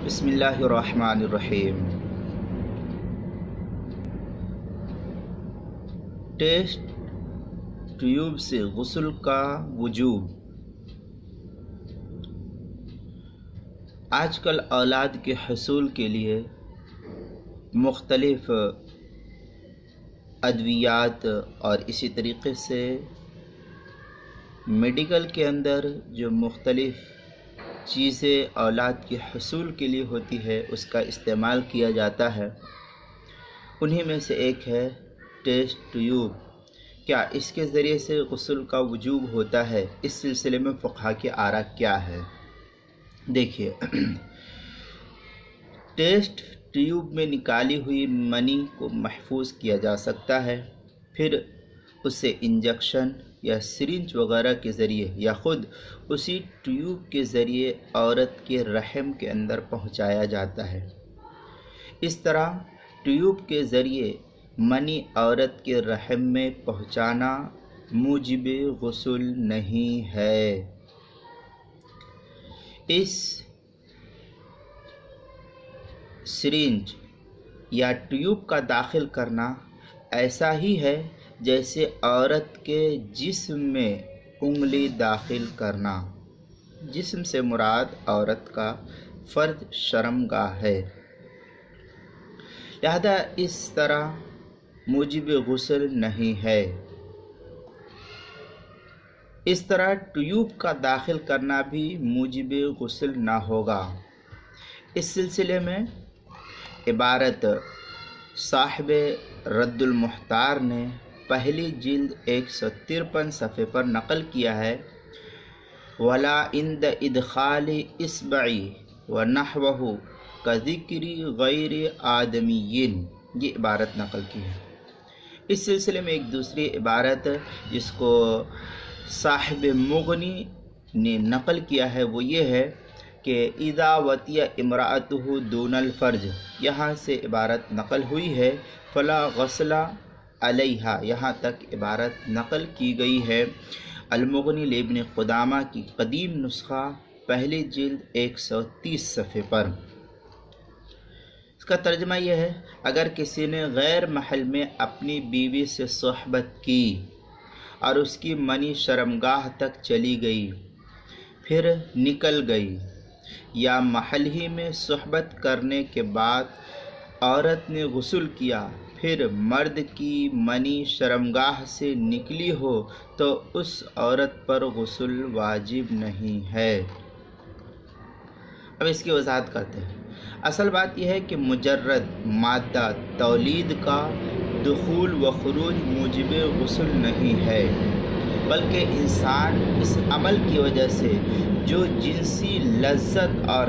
بسم اللہ الرحمن الرحیم۔ ٹیسٹ ٹیوب سے غسل کا وجوب۔ آج کل اولاد کے حصول کے لیے مختلف ادویات اور اسی طریقے سے میڈیکل کے اندر جو مختلف چیزیں اولاد کے حصول کے لیے ہوتی ہے اس کا استعمال کیا جاتا ہے۔ انہی میں سے ایک ہے ٹیسٹ ٹیوب۔ کیا اس کے ذریعے سے غسل کا وجوب ہوتا ہے؟ اس سلسلے میں فقہا کی آراء کیا ہے؟ دیکھیے، ٹیسٹ ٹیوب میں نکالی ہوئی منی کو محفوظ کیا جا سکتا ہے، پھر اسے انجیکشن یا سرنج وغیرہ کے ذریعے یا خود اسی ٹیوب کے ذریعے عورت کے رحم کے اندر پہنچایا جاتا ہے۔ اس طرح ٹیوب کے ذریعے منی عورت کے رحم میں پہنچانا موجب غسل نہیں ہے۔ اس سرنج یا ٹیوب کا داخل کرنا ایسا ہی ہے جیسے عورت کے جسم میں انگلی داخل کرنا۔ جسم سے مراد عورت کا فرج شرمگاہ ہے، لہذا اس طرح موجب غسل نہیں ہے۔ اس طرح ٹیوب کا داخل کرنا بھی موجب غسل نہ ہوگا۔ اس سلسلے میں عبارت صاحب رد المحتار نے پہلی جلد 153 صفحے پر نقل کیا ہے، وَلَا عِنْدَ إِدْخَالِ إِصْبَعِ وَنَحْوَهُ كَذِكْرِ غَيْرِ آدَمِيٍّ، یہ عبارت نقل کی ہے۔ اس سلسلے میں ایک دوسری عبارت جس کو صاحب مغنی نے نقل کیا ہے وہ یہ ہے کہ اذا وطی امرأتہ دون الفرج، یہاں سے عبارت نقل ہوئی ہے فلا غسل علیہا، یہاں تک عبارت نقل کی گئی ہے المغنی لابن قدامہ کی قدیم نسخہ پہلی جلد 130 صفحے پر۔ اس کا ترجمہ یہ ہے، اگر کسی نے غیر محل میں اپنی بیوی سے صحبت کی اور اس کی منی شرمگاہ تک چلی گئی، پھر نکل گئی، یا محل ہی میں صحبت کرنے کے بعد عورت نے غسل کیا، پھر مرد کی منی شرمگاہ سے نکلی ہو تو اس عورت پر غسل واجب نہیں ہے۔ اب اس کی وضاحت کرتے ہیں۔ اصل بات یہ ہے کہ مجرد مادہ تولید کا دخول و خروج موجب غسل نہیں ہے، بلکہ انسان اس عمل کی وجہ سے جو جنسی لذت اور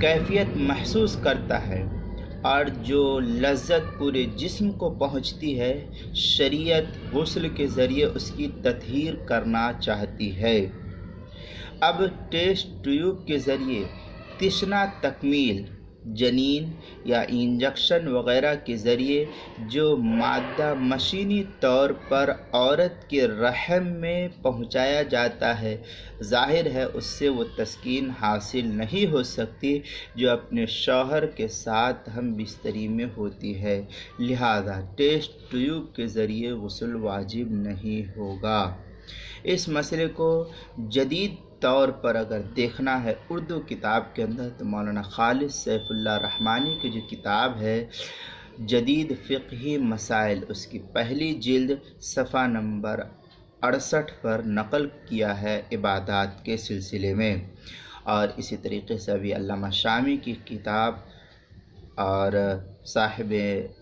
کیفیت محسوس کرتا ہے اور جو لذت پورے جسم کو پہنچتی ہے، شریعت غسل کے ذریعے اس کی تطہیر کرنا چاہتی ہے۔ اب ٹیسٹ ٹیوب کے ذریعے تشنہ تکمیل، جنین یا انجیکشن وغیرہ کے ذریعے جو مادہ مشینی طور پر عورت کے رحم میں پہنچایا جاتا ہے، ظاہر ہے اس سے وہ تسکین حاصل نہیں ہو سکتی جو اپنے شوہر کے ساتھ ہم بستری میں ہوتی ہے، لہذا ٹیسٹ ٹیوب کے ذریعے غسل واجب نہیں ہوگا۔ اس مسئلے کو جدید طور پر اگر دیکھنا ہے اردو کتاب کے اندر تو مولانا خالد سیف اللہ رحمانی کی جو کتاب ہے جدید فقہی مسائل، اس کی پہلی جلد صفحہ نمبر 68 پر نقل کیا ہے عبادات کے سلسلے میں، اور اسی طریقے سے ابھی علامہ شامی کی کتاب اور صاحب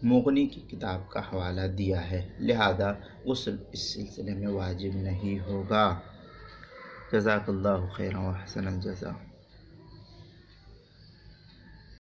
مغنی کی کتاب کا حوالہ دیا ہے، لہذا غسل اس سلسلے میں واجب نہیں ہوگا۔ جزاک اللہ خیرا و احسن الجزاء۔